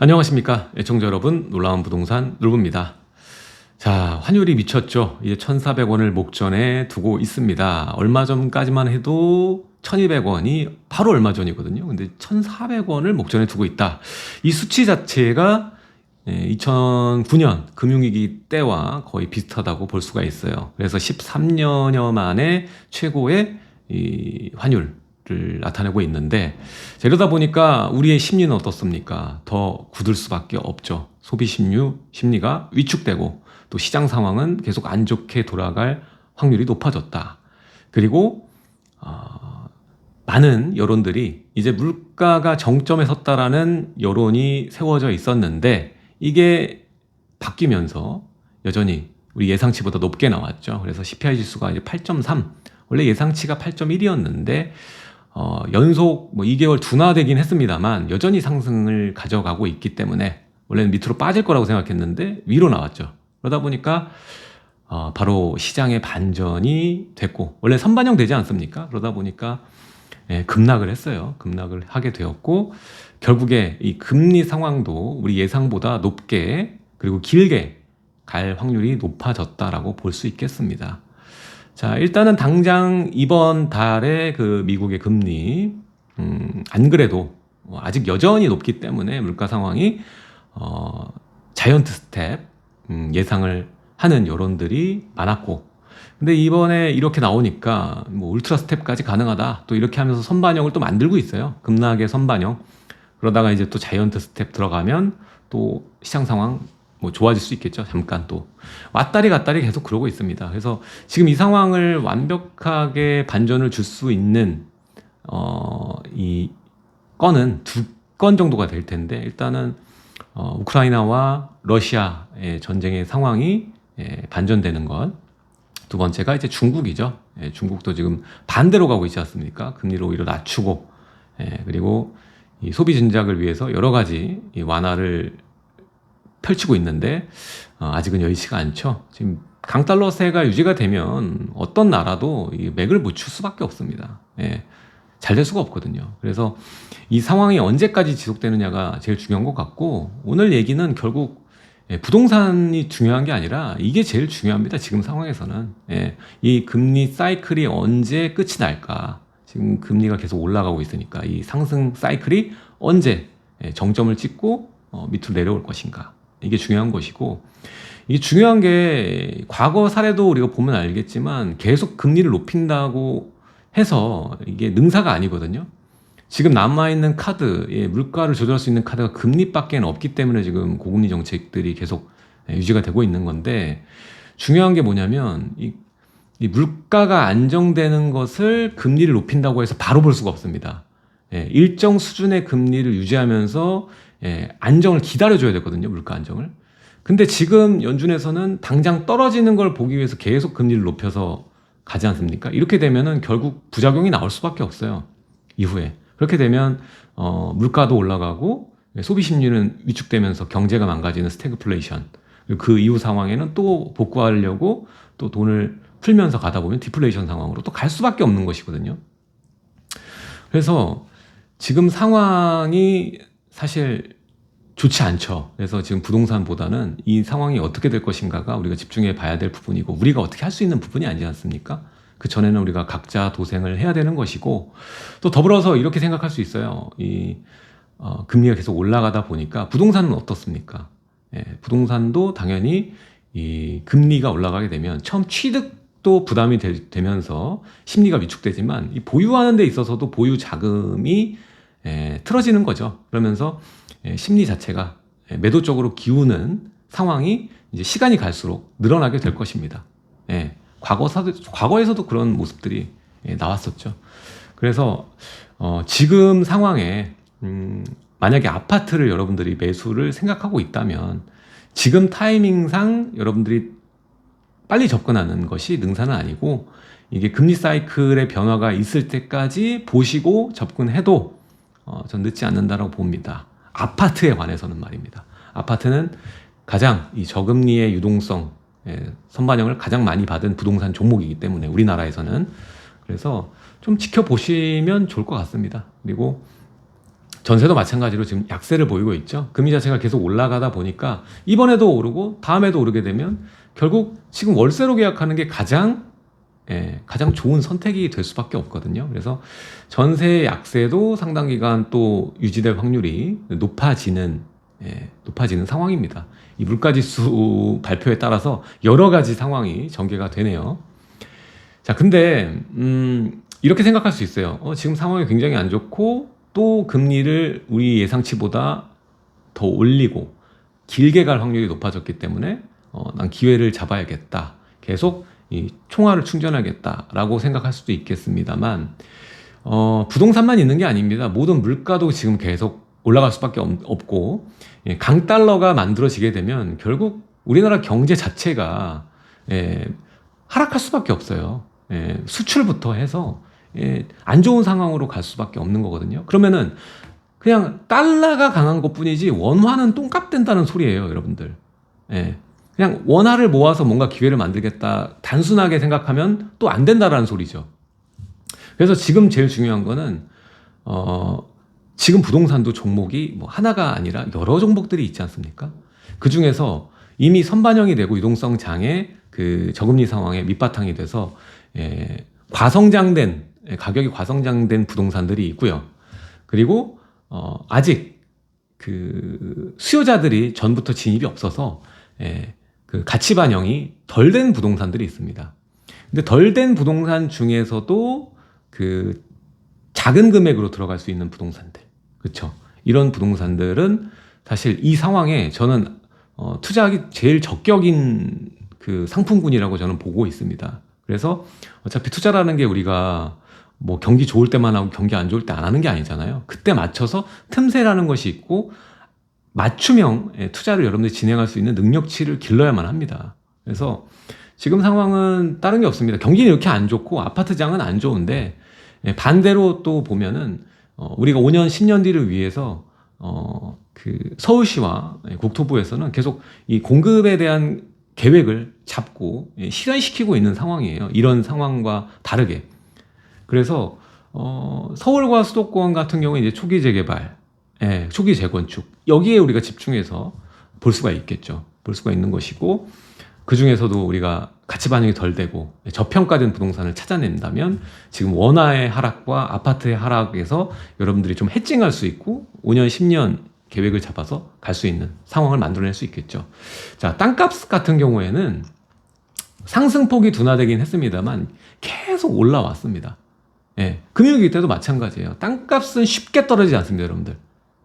안녕하십니까 애청자 여러분, 놀라운 부동산 놀부입니다. 자, 환율이 미쳤죠. 이제 1,400원을 목전에 두고 있습니다. 얼마 전까지만 해도 1,200원이 바로 얼마 전이거든요. 근데 1,400원을 목전에 두고 있다. 이 수치 자체가 2009년 금융위기 때와 거의 비슷하다고 볼 수가 있어요. 그래서 13년여 만에 최고의 이 환율을 나타내고 있는데, 자, 이러다 보니까 우리의 심리는 어떻습니까? 더 굳을 수밖에 없죠. 소비 심리가 위축되고 또 시장 상황은 계속 안 좋게 돌아갈 확률이 높아졌다. 그리고 많은 여론들이 이제 물가가 정점에 섰다라는 여론이 세워져 있었는데, 이게 바뀌면서 여전히 우리 예상치보다 높게 나왔죠. 그래서 CPI 지수가 이제 8.3, 원래 예상치가 8.1이었는데 연속 2개월 둔화되긴 했습니다만 여전히 상승을 가져가고 있기 때문에 원래는 밑으로 빠질 거라고 생각했는데 위로 나왔죠. 그러다 보니까 바로 시장의 반전이 됐고, 원래 선반영 되지 않습니까? 그러다 보니까 급락을 했어요. 급락을 하게 되었고, 결국에 이 금리 상황도 우리 예상보다 높게 그리고 길게 갈 확률이 높아졌다라고 볼 수 있겠습니다. 자, 일단은 당장 이번 달에 그 미국의 금리, 안 그래도 아직 여전히 높기 때문에 물가 상황이 자이언트 스텝 예상을 하는 여론들이 많았고, 근데 이번에 이렇게 나오니까 울트라 스텝까지 가능하다, 또 이렇게 하면서 선반영을 또 만들고 있어요. 급락의 선반영. 그러다가 이제 또 자이언트 스텝 들어가면 또 시장 상황 좋아질 수 있겠죠. 잠깐 또 왔다리 갔다리 계속 그러고 있습니다. 그래서 지금 이 상황을 완벽하게 반전을 줄 수 있는 이 건은 두 건 정도가 될 텐데, 일단은 우크라이나와 러시아의 전쟁의 상황이 반전되는 것. 두 번째가 이제 중국이죠. 중국도 지금 반대로 가고 있지 않습니까? 금리를 오히려 낮추고, 그리고 이 소비 진작을 위해서 여러 가지 이 완화를 펼치고 있는데 아직은 여의치가 않죠. 지금 강달러세가 유지가 되면 어떤 나라도 이 맥을 못 출 수밖에 없습니다. 잘 될 수가 없거든요. 그래서 이 상황이 언제까지 지속되느냐가 제일 중요한 것 같고, 오늘 얘기는 결국 부동산이 중요한 게 아니라 이게 제일 중요합니다. 지금 상황에서는 이 금리 사이클이 언제 끝이 날까. 지금 금리가 계속 올라가고 있으니까 이 상승 사이클이 언제 정점을 찍고 밑으로 내려올 것인가, 이게 중요한 것이고, 이게 중요한 게 과거 사례도 우리가 보면 알겠지만 계속 금리를 높인다고 해서 이게 능사가 아니거든요. 지금 남아있는 카드, 물가를 조절할 수 있는 카드가 금리밖에 없기 때문에 지금 고금리 정책들이 계속 유지가 되고 있는 건데, 중요한 게 뭐냐면 이 물가가 안정되는 것을 금리를 높인다고 해서 바로 볼 수가 없습니다. 일정 수준의 금리를 유지하면서 안정을 기다려줘야 되거든요. 물가 안정을. 근데 지금 연준에서는 당장 떨어지는 걸 보기 위해서 계속 금리를 높여서 가지 않습니까? 이렇게 되면은 결국 부작용이 나올 수밖에 없어요. 이후에. 그렇게 되면 물가도 올라가고 소비 심리는 위축되면서 경제가 망가지는 스태그플레이션, 그리고 그 이후 상황에는 또 복구하려고 또 돈을 풀면서 가다 보면 디플레이션 상황으로 또 갈 수밖에 없는 것이거든요. 그래서 지금 상황이 사실 좋지 않죠. 그래서 지금 부동산보다는 이 상황이 어떻게 될 것인가가 우리가 집중해 봐야 될 부분이고, 우리가 어떻게 할 수 있는 부분이 아니지 않습니까? 그 전에는 우리가 각자 도생을 해야 되는 것이고, 또 더불어서 이렇게 생각할 수 있어요. 금리가 계속 올라가다 보니까 부동산은 어떻습니까? 부동산도 당연히 이 금리가 올라가게 되면 처음 취득도 부담이 되면서 심리가 위축되지만, 이 보유하는 데 있어서도 보유 자금이 틀어지는 거죠. 그러면서 심리 자체가 매도 쪽으로 기우는 상황이 이제 시간이 갈수록 늘어나게 될 것입니다. 과거에서도 그런 모습들이 나왔었죠. 그래서 지금 상황에 만약에 아파트를 여러분들이 매수를 생각하고 있다면, 지금 타이밍상 여러분들이 빨리 접근하는 것이 능사는 아니고, 이게 금리 사이클의 변화가 있을 때까지 보시고 접근해도 전 늦지 않는다고 봅니다. 아파트에 관해서는 말입니다. 아파트는 가장 이 저금리의 유동성, 선반영을 가장 많이 받은 부동산 종목이기 때문에 우리나라에서는, 그래서 좀 지켜보시면 좋을 것 같습니다. 그리고 전세도 마찬가지로 지금 약세를 보이고 있죠. 금리 자체가 계속 올라가다 보니까 이번에도 오르고 다음에도 오르게 되면 결국 지금 월세로 계약하는 게 가장 좋은 선택이 될 수밖에 없거든요. 그래서 전세 약세도 상당 기간 또 유지될 확률이 높아지는 상황입니다. 이 물가지수 발표에 따라서 여러 가지 상황이 전개가 되네요. 자, 근데 이렇게 생각할 수 있어요. 지금 상황이 굉장히 안 좋고 또 금리를 우리 예상치보다 더 올리고 길게 갈 확률이 높아졌기 때문에 난 기회를 잡아야겠다. 계속 이 총알을 충전하겠다라고 생각할 수도 있겠습니다만 부동산만 있는 게 아닙니다. 모든 물가도 지금 계속 올라갈 수밖에 없고 강달러가 만들어지게 되면 결국 우리나라 경제 자체가 하락할 수밖에 없어요. 수출부터 해서 안 좋은 상황으로 갈 수밖에 없는 거거든요. 그러면은 그냥 달러가 강한 것뿐이지 원화는 똥값 된다는 소리예요, 여러분들. 그냥 원화를 모아서 뭔가 기회를 만들겠다 단순하게 생각하면 또 안 된다라는 소리죠. 그래서 지금 제일 중요한 거는 지금 부동산도 종목이 뭐 하나가 아니라 여러 종목들이 있지 않습니까? 그 중에서 이미 선반영이 되고 유동성 장애 그 저금리 상황에 밑바탕이 돼서 가격이 과성장된 부동산들이 있고요. 그리고 아직 그 수요자들이 전부터 진입이 없어서 그 가치 반영이 덜 된 부동산들이 있습니다. 근데 덜 된 부동산 중에서도 그 작은 금액으로 들어갈 수 있는 부동산들, 그렇죠? 이런 부동산들은 사실 이 상황에 저는 투자하기 제일 적격인 그 상품군이라고 저는 보고 있습니다. 그래서 어차피 투자라는 게 우리가 뭐 경기 좋을 때만 하고 경기 안 좋을 때 안 하는 게 아니잖아요. 그때 맞춰서 틈새라는 것이 있고 맞춤형 투자를 여러분들이 진행할 수 있는 능력치를 길러야만 합니다. 그래서 지금 상황은 다른 게 없습니다. 경기는 이렇게 안 좋고 아파트장은 안 좋은데 반대로 또 보면은 우리가 5년, 10년 뒤를 위해서 그 서울시와 국토부에서는 계속 이 공급에 대한 계획을 잡고 실현시키고 있는 상황이에요. 이런 상황과 다르게. 그래서 서울과 수도권 같은 경우에 이제 초기 재개발, 초기 재건축 여기에 우리가 집중해서 볼 수가 있겠죠. 볼 수가 있는 것이고 그 중에서도 우리가 가치 반영이 덜 되고 저평가된 부동산을 찾아낸다면 지금 원화의 하락과 아파트의 하락에서 여러분들이 좀 해칭할 수 있고 5년, 10년 계획을 잡아서 갈 수 있는 상황을 만들어낼 수 있겠죠. 자, 땅값 같은 경우에는 상승폭이 둔화되긴 했습니다만 계속 올라왔습니다. 금융위기 때도 마찬가지예요. 땅값은 쉽게 떨어지지 않습니다, 여러분들.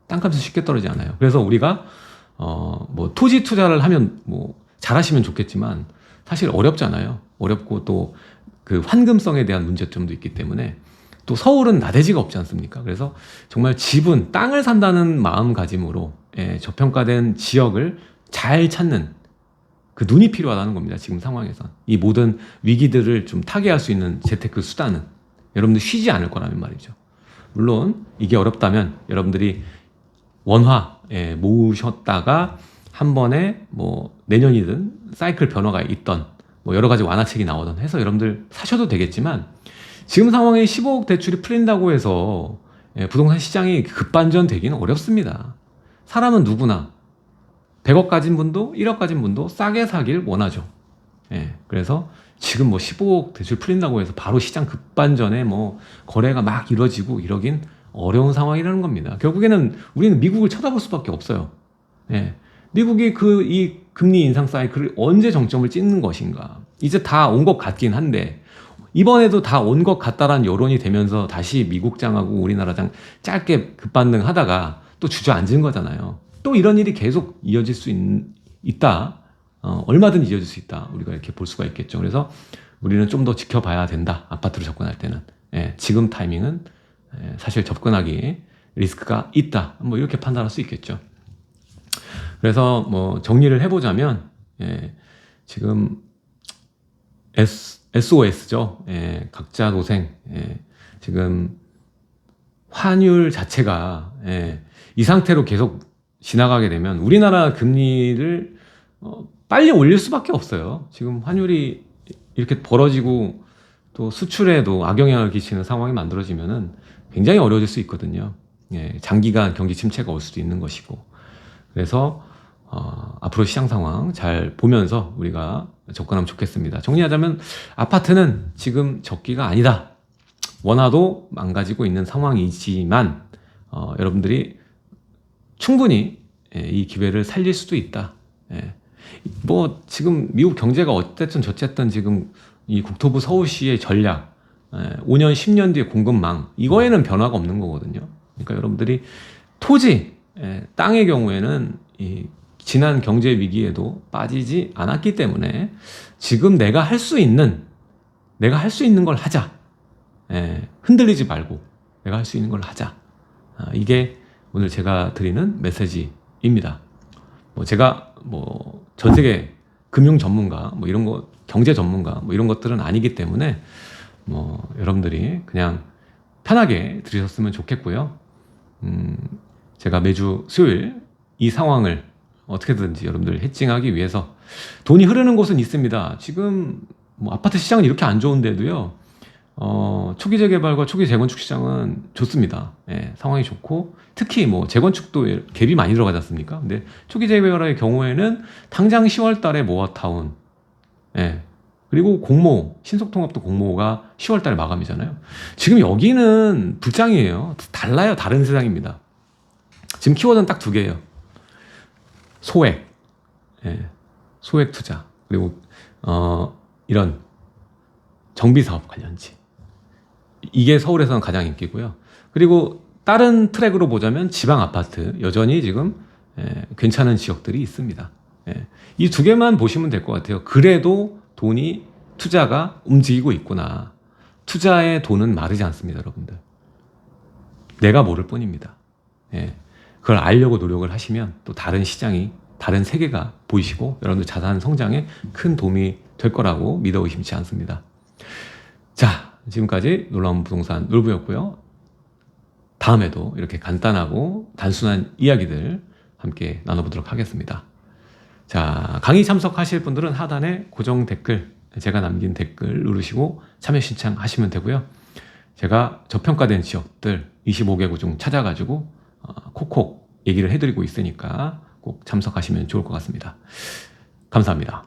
땅값은 쉽게 떨어지지 않아요. 그래서 우리가 뭐 토지 투자를 하면 뭐 잘하시면 좋겠지만 사실 어렵잖아요. 어렵고 또 그 환금성에 대한 문제점도 있기 때문에 또 서울은 나대지가 없지 않습니까? 그래서 정말 집은 땅을 산다는 마음가짐으로 저평가된 지역을 잘 찾는 그 눈이 필요하다는 겁니다. 지금 상황에선 이 모든 위기들을 좀 타개할 수 있는 재테크 수단은 여러분들 쉬지 않을 거라면 말이죠. 물론 이게 어렵다면 여러분들이 원화 모으셨다가 한 번에 뭐 내년이든 사이클 변화가 있던 뭐 여러 가지 완화책이 나오던 해서 여러분들 사셔도 되겠지만 지금 상황에 15억 대출이 풀린다고 해서 부동산 시장이 급반전 되기는 어렵습니다. 사람은 누구나 100억 가진 분도 1억 가진 분도 싸게 사길 원하죠. 그래서 지금 뭐 15억 대출 풀린다고 해서 바로 시장 급반전에 뭐 거래가 막 이루어지고 이러긴 어려운 상황이라는 겁니다. 결국에는 우리는 미국을 쳐다볼 수밖에 없어요. 미국이 이 금리 인상 사이클을 언제 정점을 찍는 것인가. 이제 다 온 것 같긴 한데 이번에도 다 온 것 같다라는 여론이 되면서 다시 미국장하고 우리나라장 짧게 급반등 하다가 또 주저앉은 거잖아요. 또 이런 일이 계속 이어질 수 있다. 얼마든 이어질 수 있다. 우리가 이렇게 볼 수가 있겠죠. 그래서 우리는 좀 더 지켜봐야 된다. 아파트로 접근할 때는. 지금 타이밍은 사실 접근하기 리스크가 있다. 뭐 이렇게 판단할 수 있겠죠. 그래서 뭐 정리를 해보자면 지금 SOS죠. 각자 도생. 지금 환율 자체가 이 상태로 계속 지나가게 되면 우리나라 금리를 빨리 올릴 수밖에 없어요. 지금 환율이 이렇게 벌어지고 또 수출에도 악영향을 끼치는 상황이 만들어지면은 굉장히 어려워질 수 있거든요. 장기간 경기 침체가 올 수도 있는 것이고, 그래서 앞으로 시장 상황 잘 보면서 우리가 접근하면 좋겠습니다. 정리하자면 아파트는 지금 적기가 아니다. 원화도 망가지고 있는 상황이지만 여러분들이 충분히 이 기회를 살릴 수도 있다. 뭐 지금 미국 경제가 어쨌든 저쨌든 지금 이 국토부 서울시의 전략 5년 10년 뒤에 공급망 이거에는 변화가 없는 거거든요. 그러니까 여러분들이 토지 땅의 경우에는 이 지난 경제 위기에도 빠지지 않았기 때문에 지금 내가 할 수 있는 걸 하자. 흔들리지 말고 내가 할 수 있는 걸 하자. 이게 오늘 제가 드리는 메시지입니다. 제가 전 세계 금융 전문가 이런 거 경제 전문가 이런 것들은 아니기 때문에 여러분들이 그냥 편하게 들으셨으면 좋겠고요. 제가 매주 수요일 이 상황을 어떻게든지 여러분들 해칭하기 위해서 돈이 흐르는 곳은 있습니다. 지금 아파트 시장은 이렇게 안 좋은데도요. 초기 재개발과 초기 재건축 시장은 좋습니다. 상황이 좋고 특히 재건축도 갭이 많이 들어가지 않습니까? 근데 초기 재개발의 경우에는 당장 10월 달에 모아타운 그리고 공모 신속통합도 공모가 10월 달에 마감이잖아요. 지금 여기는 불장이에요. 달라요. 다른 세상입니다. 지금 키워드는 딱 두 개예요. 소액 소액 투자 그리고 이런 정비사업 관련지 이게 서울에서는 가장 인기고요. 그리고 다른 트랙으로 보자면 지방 아파트 여전히 지금 괜찮은 지역들이 있습니다. 이 두 개만 보시면 될 것 같아요. 그래도 투자가 움직이고 있구나. 투자의 돈은 마르지 않습니다, 여러분들. 내가 모를 뿐입니다. 그걸 알려고 노력을 하시면 또 다른 시장이 다른 세계가 보이시고 여러분들 자산 성장에 큰 도움이 될 거라고 믿어 의심치 않습니다. 자, 지금까지 놀라운 부동산 놀부였고요. 다음에도 이렇게 간단하고 단순한 이야기들 함께 나눠보도록 하겠습니다. 자, 강의 참석하실 분들은 하단에 고정 댓글, 제가 남긴 댓글 누르시고 참여 신청하시면 되고요. 제가 저평가된 지역들 25개국 중 찾아가지고 콕콕 얘기를 해드리고 있으니까 꼭 참석하시면 좋을 것 같습니다. 감사합니다.